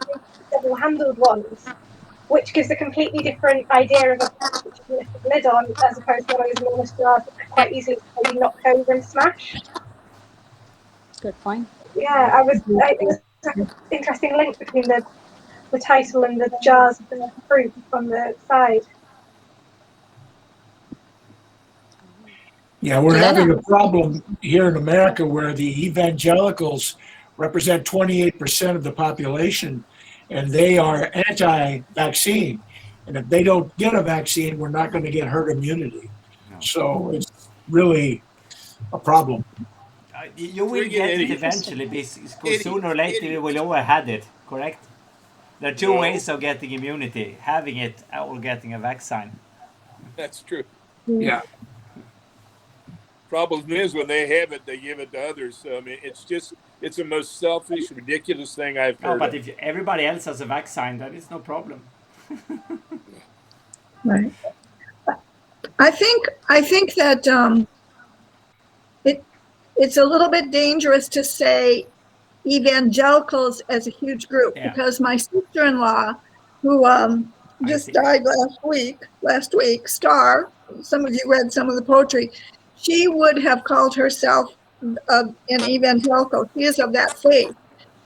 double-handled ones, which gives a completely different idea of a box which you lift the lid on, as opposed to one of those enormous jars that could quite easily be knocked over and smashed. Good point. Yeah, it was like an interesting link between the title and the jars of the fruit on the side. Yeah, we're Elena. having a problem here in America where the evangelicals represent 28% of the population, and they are anti-vaccine. And if they don't get a vaccine, we're not going to get herd immunity. No. So it's really a problem. You will Friggin' get it idiots. eventually, because Idiots. sooner or later you will all had it, correct? There are two No. ways of getting immunity, having it or getting a vaccine. That's true. Yeah. Problem is, when they have it, they give it to others. So, I mean, it's the most selfish, ridiculous thing I've No, heard but of. if everybody else has a vaccine, then it's no problem. Right. I think that it's a little bit dangerous to say evangelicals as a huge group, Yeah. because my sister-in-law, who just died last week, Star, some of you read some of the poetry, she would have called herself an evangelical. She is of that faith,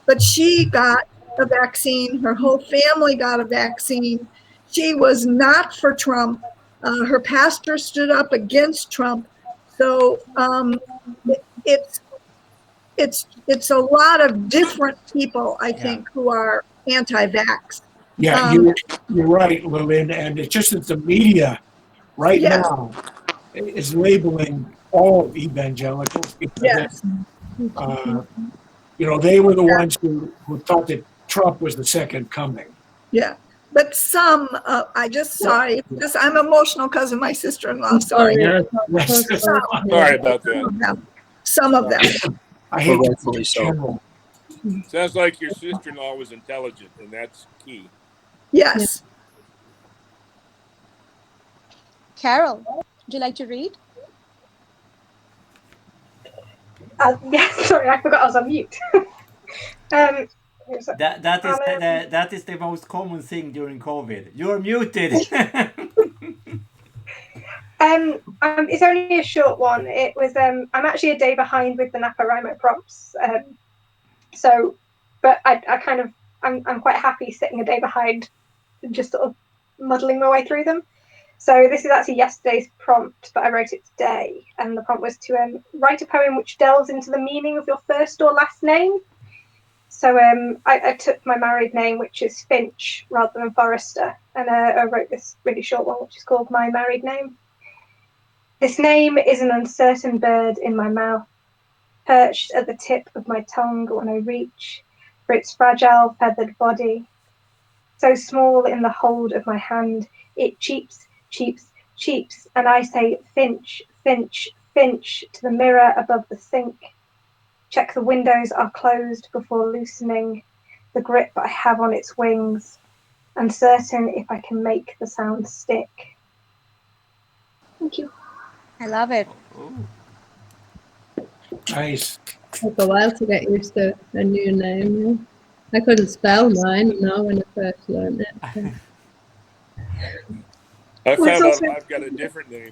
but she got a vaccine. Her whole family got a vaccine. She was not for Trump. Her pastor stood up against Trump. So it's a lot of different people, I think, who are anti-vax. Yeah, you're right, Lillian. And it's just that the media right Yes. now is labeling all evangelicals because Yes. they were the ones who thought that Trump was the second coming. Yeah. But some, sorry, I'm emotional because of my sister-in-law. Sorry. Sorry about that. Some of them. I hate But to rightfully be so. general. Sounds like your sister-in-law was intelligent, and that's key. Yes. Carol, would you like to read? Sorry, I forgot I was on mute. That is the most common thing during COVID. You're muted. It's only a short one. It was I'm actually a day behind with the NaPoWriMo prompts. But I'm quite happy sitting a day behind and just sort of muddling my way through them. So this is actually yesterday's prompt, but I wrote it today, and the prompt was to write a poem which delves into the meaning of your first or last name. So I took my married name, which is Finch, rather than Forrester, and I wrote this really short one, which is called My Married Name. This name is an uncertain bird in my mouth, perched at the tip of my tongue when I reach for its fragile feathered body. So small in the hold of my hand, it cheeps, cheeps, cheeps, and I say Finch, Finch, Finch to the mirror above the sink. Check the windows are closed before loosening the grip I have on its wings, uncertain if I can make the sound stick. Thank you. I love it. Nice. It took a while to get used to a new name. I couldn't spell mine, when I first learned it. I found out I've got a different name.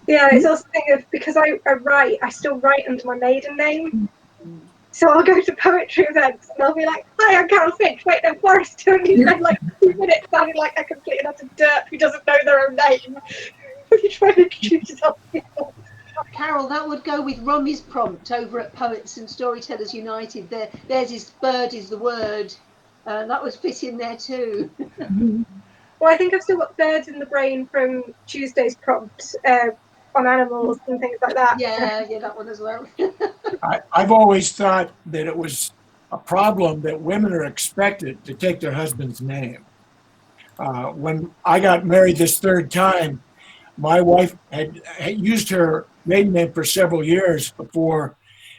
Yeah, it's also a thing of, because I still write under my maiden name. So I'll go to poetry events and I'll be like, "Hi, I'm Carol Finch." Wait, no, Forrester. And you spend like 2 minutes sounding like a complete and utter derp who doesn't know their own name. You try to introduce yourself to people. Carol, that would go with Romy's prompt over at Poets and Storytellers United. Theirs is bird is the word. That was fit in there too. Well, I think I've still got birds in the brain from Tuesday's prompt on animals and things like that. Yeah, that one as well. I've always thought that it was a problem that women are expected to take their husband's name. When I got married this third time, my wife had used her maiden name for several years before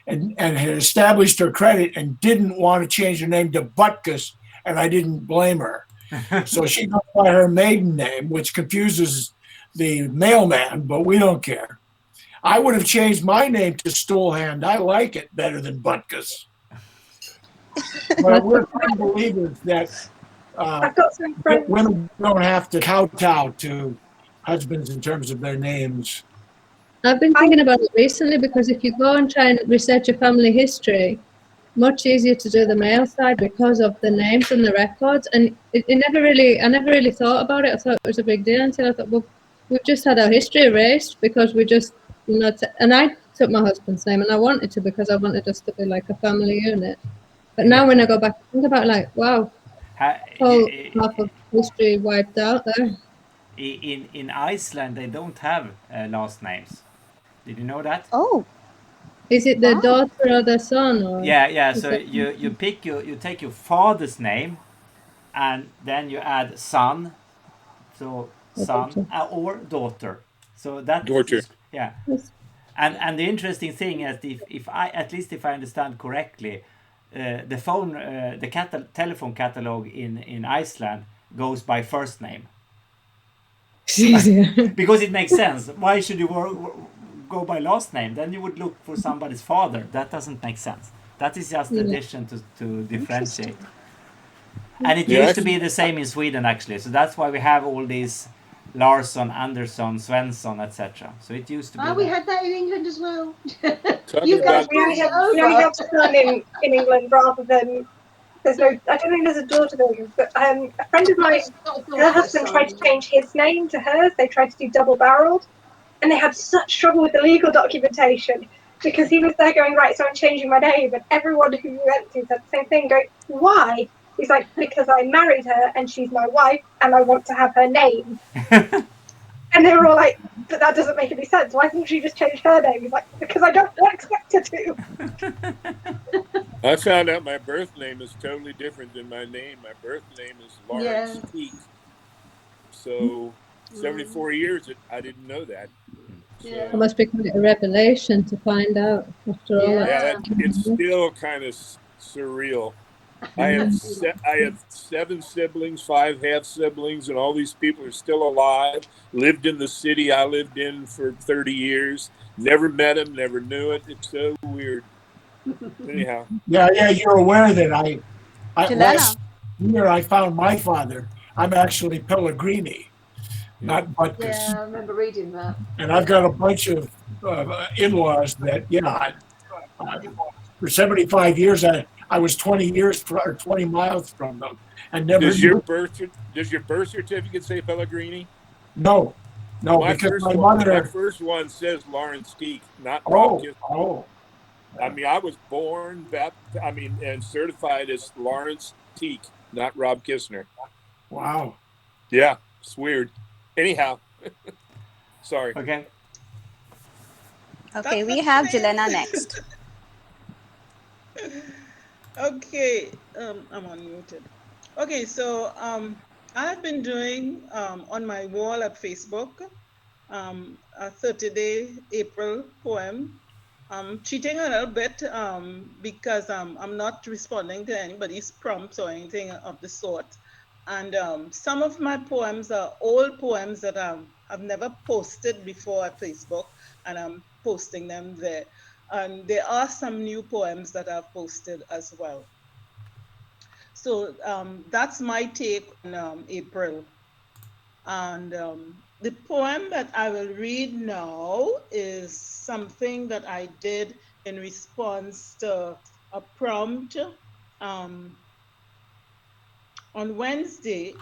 and had established her credit and didn't want to change her name to Butkus, and I didn't blame her. So she goes by her maiden name, which confuses the mailman, but we don't care. I would have changed my name to Stoolhand. I like it better than Butkus. But we're firm believers that I've got some friends. women don't have to kowtow to husbands in terms of their names. I've been thinking about it recently because if you go and try and research your family history, much easier to do the male side because of the names and the records. And I never really thought about it. I thought it was a big deal until I thought, well, we've just had our history erased because we just, and I took my husband's name and I wanted to because I wanted us to be like a family unit. But now when I go back and think about it, like, wow, whole half of history wiped out there. In Iceland, they don't have last names. Did you know that? Oh. Is it the daughter or the son? Or Yeah. So you take your father's name, and then you add son, so son or daughter. So that Daughter. yeah. And the interesting thing is, if I understand correctly, the phone telephone catalog in Iceland goes by first name. Because it makes sense. Why should you go by last name? Then you would look for somebody's father. That doesn't make sense. That is just addition to differentiate. And it used to be the same in Sweden, actually. So that's why we have all these Larsson, Andersson, Svensson, etc. So it used to be. We had that in England as well. You guys only have son in England rather than. I don't think there's a daughter version, but a friend of mine, her husband tried to change his name to hers. They tried to do double-barreled, and they had such trouble with the legal documentation because he was there going, right, so I'm changing my name, and everyone who went to said the same thing, going, why? He's like, because I married her and she's my wife and I want to have her name. And they were all like, but that doesn't make any sense. Why didn't she just change her name? He's like, because I don't expect her to. I found out my birth name is totally different than my name. My birth name is Lawrence Yeah. Teak. So 74 years, I didn't know that. Yeah. It must be quite a revelation to find out after all that. Yeah, it's still kind of surreal. I have 7 siblings, 5 half siblings, and all these people are still alive. Lived in the city I lived in for 30 years. Never met them, never knew it. It's so weird. Anyhow, Yeah, you're aware that I Jelena. last year I found my father. I'm actually Pellegrini, not Butkus. Yeah, I remember reading that. And I've got a bunch of in-laws that, for 75 years, I was 20 years or 20 miles from them and never does your knew. birth certificate say Pellegrini? No, My because first my one, mother. says Lawrence Teak, not Rob Oh, Kissner. oh. I mean, I was born and certified as Lawrence Teak, not Rob Kissner. Wow. Yeah, it's weird. Anyhow, sorry. Okay. Okay, That's we have amazing. Jelena next. Okay, I'm unmuted. Okay, so I've been doing on my wall at Facebook a 30-day April poem. I'm cheating a little bit because I'm not responding to anybody's prompts or anything of the sort. And some of my poems are old poems that I've never posted before at Facebook, and I'm posting them there. And there are some new poems that I've posted as well. So that's my take on April. And the poem that I will read now is something that I did in response to a prompt on Wednesday.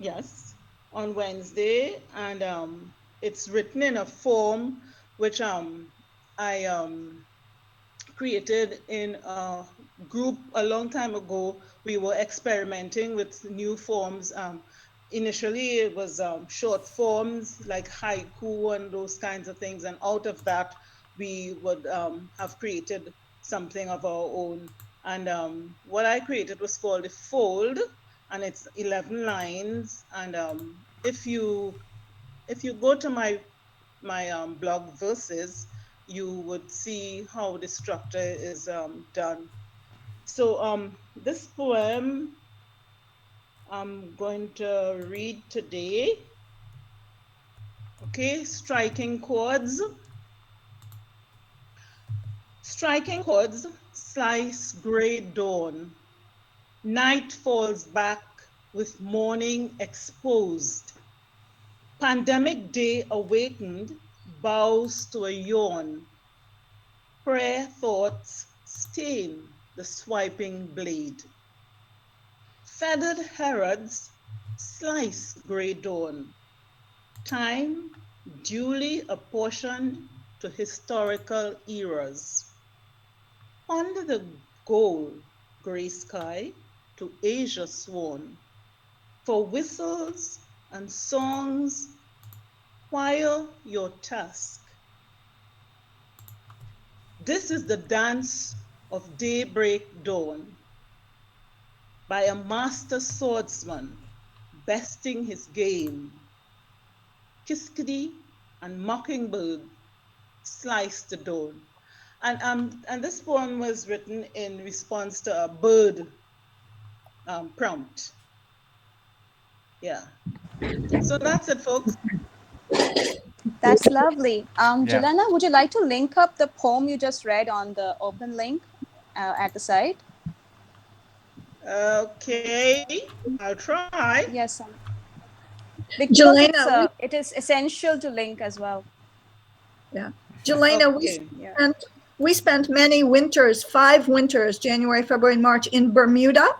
Yes, on Wednesday. And it's written in a form which I created in a group a long time ago. We were experimenting with new forms. Initially, it was short forms like haiku and those kinds of things. And out of that, we would have created something of our own. And what I created was called a fold, and it's 11 lines. And if you go to my blog Verses, you would see how the structure is done. So this poem I'm going to read today. Okay, striking chords. Striking chords, slice gray dawn. Night falls back with morning exposed. Pandemic day awakened, bows to a yawn. Prayer thoughts stain the swiping blade. Feathered Herods slice grey dawn. Time duly apportioned to historical eras. Under the gold grey sky to Asia sworn. For whistles and songs while your task. This is the dance of daybreak dawn by a master swordsman besting his game. Kiskadee and mockingbird slice the dawn. And this poem was written in response to a bird prompt. Yeah. So that's it, folks. That's lovely. Yeah. Jelena, would you like to link up the poem you just read on the open link at the site? Okay, I'll try. Yes. Because Jelena, it is essential to link as well. yeah. Jelena, Okay. we spent many winters, 5 winters, January, February, and March in Bermuda,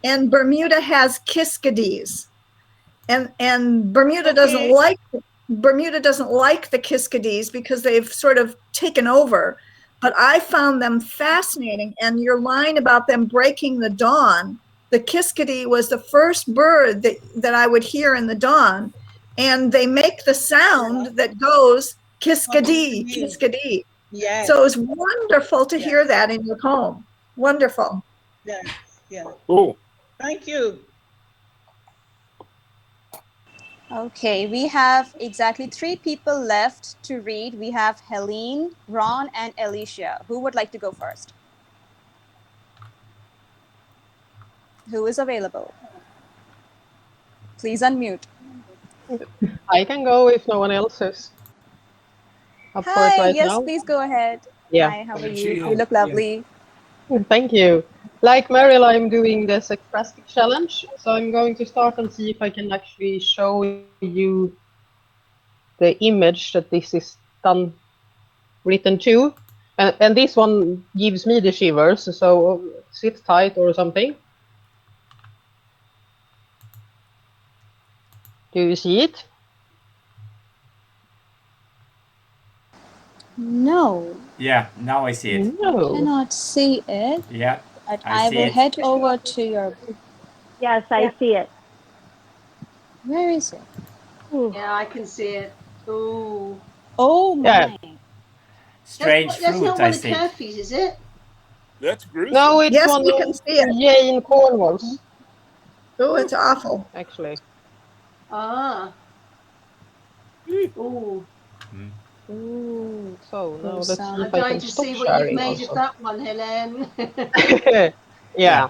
and Bermuda has Kiskadees. And Bermuda doesn't like the Kiskadees because they've sort of taken over. But I found them fascinating. And your line about them breaking the dawn, the Kiskadee was the first bird that I would hear in the dawn. and they make the sound that goes kiskadee, Kiskadee. kiskadee. Yes. So it's wonderful to hear that in your poem. Wonderful. Yes. Yeah. Cool. Thank you. Okay, we have exactly 3 people left to read. We have Helene, Ron, and Alicia. Who would like to go first? Who is available? Please unmute. I can go if no one else is up for it Hi, right yes, now. please go ahead. Yeah. Hi, how are And you? she You is. look lovely. Thank you. Like Meryl, I'm doing this Expresstic challenge, so I'm going to start and see if I can actually show you the image that this is done written to. And this one gives me the shivers, so sit tight or something. Do you see it? No, Yeah, now I see it. No. cannot see it. Yeah, But I I see will it. head over to your. Yes, I see it. Where is it? Yeah, I can see it. Ooh. Oh Yeah. my. Strange That's fruit, not I one of think. Curfews, is it? That's No, gruesome. it's Yes, one we of can see it. Jane Cornwall's, Oh, it's awful. actually. Ah. Eh, Ooh. Ooh. So now let's see Gruesome. I'm if I dying can to stop see what you've sharing made of also. that one, Helen. Yeah,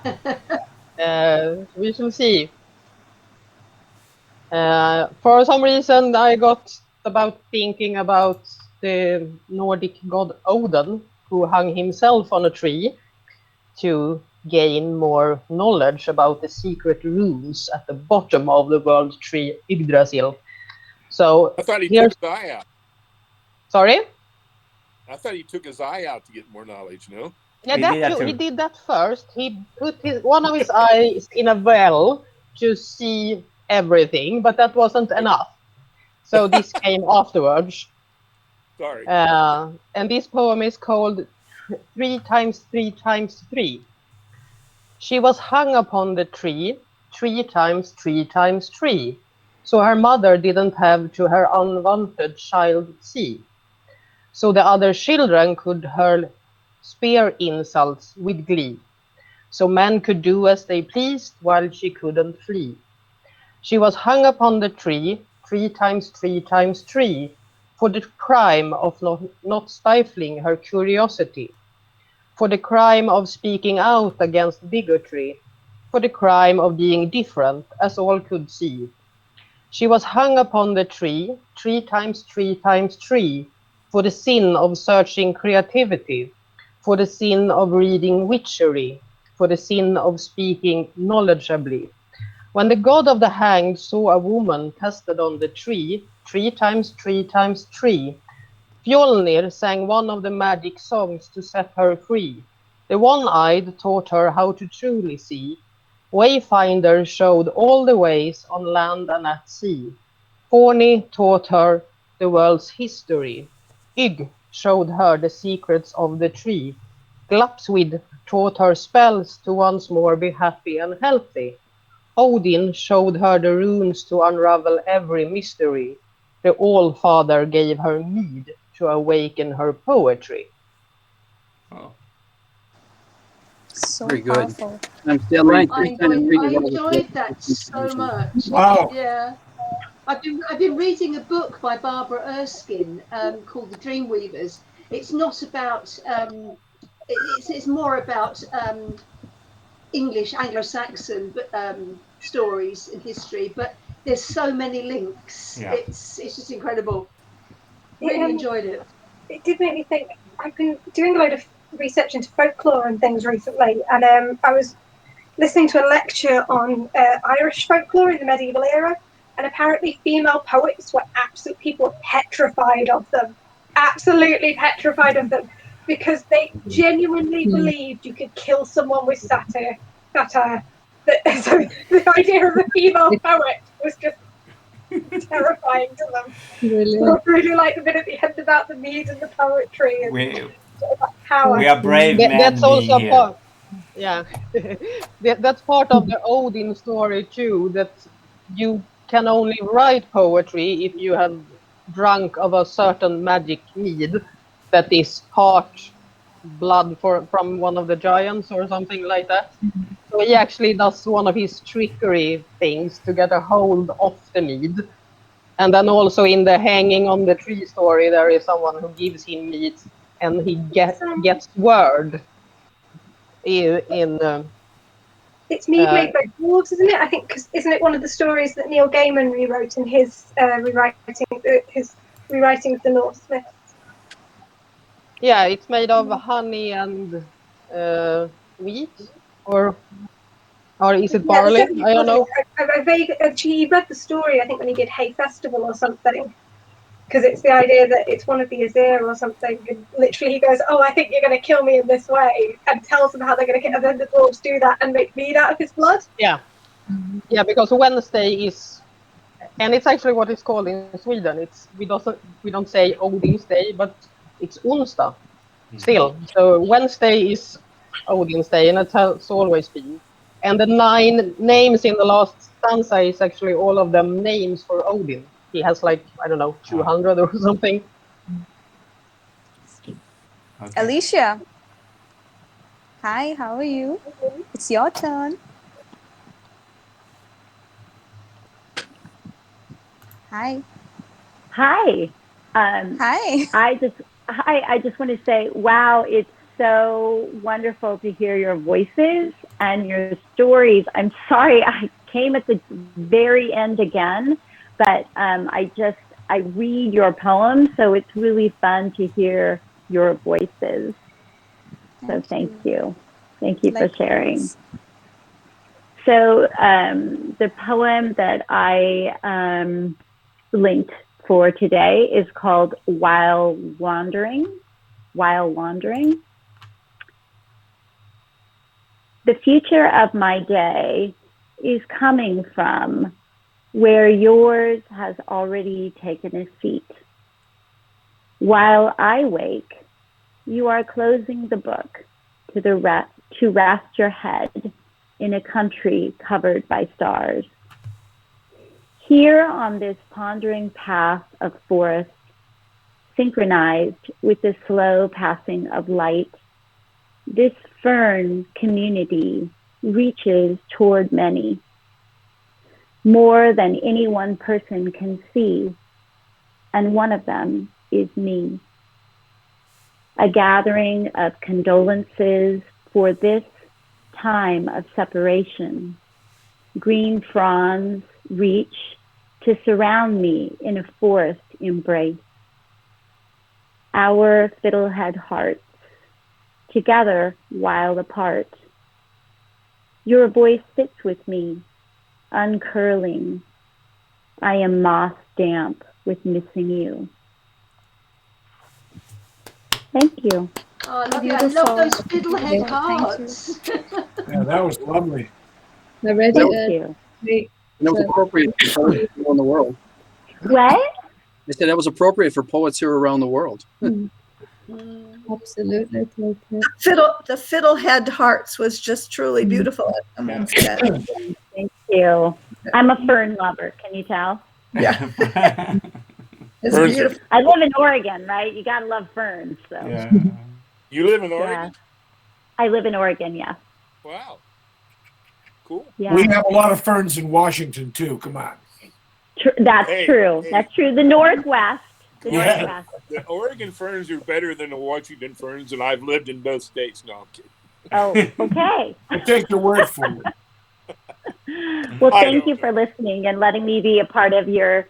we shall see. For some reason, I got about thinking about the Nordic god Odin, who hung himself on a tree to gain more knowledge about the secret runes at the bottom of the world tree Yggdrasil. So I thought he took here's, his eye out. sorry? I thought he took his eye out to get more knowledge, no? Yeah, He did that that too. He too. did that first. He put one of his eyes in a well to see everything, but that wasn't enough. So this came afterwards. Sorry. And this poem is called 3 times 3 times 3. She was hung upon the tree 3 times 3 times 3. So her mother didn't have to her unwanted child see. So the other children could hurl spear insults with glee. So men could do as they pleased while she couldn't flee. She was hung upon the tree 3 times 3 times 3 for the crime of not stifling her curiosity, for the crime of speaking out against bigotry, for the crime of being different, as all could see. She was hung upon the tree 3 times 3 times 3 for the sin of searching creativity, for the sin of reading witchery, for the sin of speaking knowledgeably. When the god of the hanged saw a woman tested on the tree 3 times 3 times 3, Fjolnir sang one of the magic songs to set her free. The one-eyed taught her how to truly see. Wayfinder showed all the ways on land and at sea. Forni taught her the world's history. Ygg showed her the secrets of the tree. Glapswid taught her spells to once more be happy and healthy. Odin showed her the runes to unravel every mystery. The All-Father gave her mead to awaken her poetry. Oh. So Very good. powerful. That line I kind of enjoyed, I reading all enjoyed that the so much. Wow. Yeah. I've been reading a book by Barbara Erskine called The Dreamweavers. It's not about it's more about English Anglo-Saxon stories and history, but there's so many links. Yeah. It's just incredible. It, Really enjoyed it. it did make me think. I've been doing a load of research into folklore and things recently, and I was listening to a lecture on Irish folklore in the medieval era, and apparently female poets were people were petrified of them, absolutely petrified of them, because they genuinely believed you could kill someone with satire. So the idea of a female poet was just terrifying to them. So I Brilliant. really like the bit at the end about the mead and the poetry and We sort of that power. we are brave That's men being also here. part, yeah, that's part of the Odin story too, that you can only write poetry if you have drunk of a certain magic mead that is part blood from one of the giants or something like that. So he actually does one of his trickery things to get a hold of the mead. And then also in the hanging on the tree story, there is someone who gives him meat, and he gets word in It's mead made by dwarves, isn't it? I think, because isn't it one of the stories that Neil Gaiman rewrote in his rewriting of the Norse myths? yeah, it's made of honey and wheat, or is it Yeah, there's barley? definitely I don't buzzing. know. He read the story, I think, when he did Hay Festival or something, because it's the idea that it's one of the Azir or something. And literally, he goes, "Oh, I think you're going to kill me in this way," and tells them how they're going to kill. And then the dwarves do that and make mead out of his blood. Yeah, because Wednesday is, and it's actually what it's called in Sweden. We don't say Odin's Day, but it's onsdag still. So Wednesday is Odin's Day, and it has always been. And the 9 names in the last stanza is actually all of them names for Odin. He has like, I don't know, 200 or something. Okay. Alicia. Hi, how are you? It's your turn. Hi. Hi. Hi. I just want to say, wow, it's so wonderful to hear your voices and your stories. I'm sorry I came at the very end again, but I read your poems, so it's really fun to hear your voices. So thank you. Thank you for sharing. So the poem that I linked for today is called While Wandering. While Wandering. The future of my day is coming from where yours has already taken a seat. While I wake, you are closing the book to rest your head in a country covered by stars. Here on this pondering path of forest, synchronized with the slow passing of light, this fern community reaches toward many, more than any one person can see, and one of them is me. A gathering of condolences for this time of separation. Green fronds reach to surround me in a forest embrace. Our fiddlehead hearts, together while apart. Your voice sits with me, uncurling. I am moss damp with missing you. Thank you. Oh, I love it. I love those fiddlehead hearts. Yeah, that was lovely. I read Thank it. you. And it was appropriate for poets around the world. What? I said that was appropriate for poets here around the world. Absolutely. The fiddlehead hearts was just truly beautiful, as someone said. Thank you. I'm a fern lover. Can you tell? Yeah. It's Ferns are- beautiful. I live in Oregon, right? You gotta love ferns. So. Yeah. You live in Oregon? I live in Oregon. Yeah. Wow. Cool. Yeah. We have a lot of ferns in Washington too. Come on. That's Hey, true. hey. That's true. The Northwest. The Yeah. Northwest. The Oregon ferns are better than the Washington ferns, and I've lived in both states. No, I'm kidding. Oh, okay. I take your word for it. Well, I thank don't you for listening and letting me be a part of your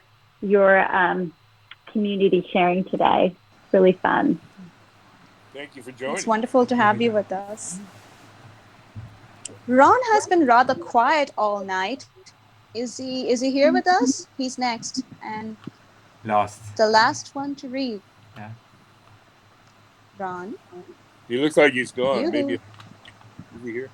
community sharing today. Really fun. Thank you for joining. It's wonderful to have you with us. Ron has been rather quiet all night. Is he here with us? He's next. And Last. the last one to read. Yeah. Ron. He looks like he's gone. Yoo-hoo. Maybe is he here?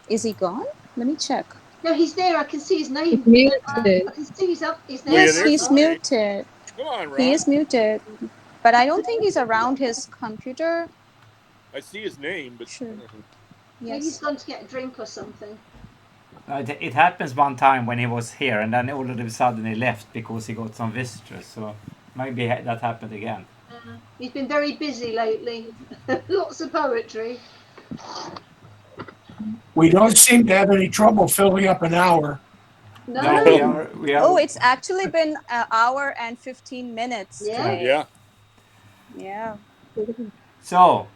Is he gone? Let me check. No, he's there. I can see his name. Muted. I can see his name. Yes, there's he's his name. muted. Come on, Ron. He is muted. But I don't think he's around his computer. I see his name, but Sure. Maybe he's Yes. gone to get a drink or something. It happens one time when he was here, and then all of a sudden he left because he got some visitors. So maybe that happened again. He's been very busy lately. Lots of poetry. We don't seem to have any trouble filling up an hour. No, No. we are. Oh, it's actually been an hour and 15 minutes Yeah. today. Yeah. Yeah. So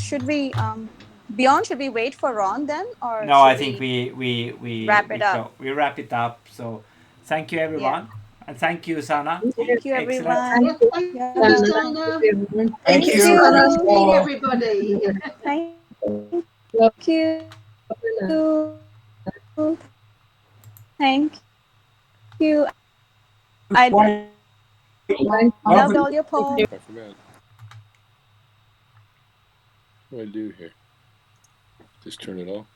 Should we Beyond, should we wait for Ron then, or no, should I think we wrap it up? we wrap it up. So thank you Yeah. everyone, and thank you, Sana. Thank you, Excellent. everyone. Yeah, thank Yeah. you, Sana. Sana. Thank Thank you. Good Sana. you. seeing everybody. Thank Love you. Sana. Thank you. I Quite Thank you. loved lovely. all your poems. I forgot. What do I do here? Just turn it off.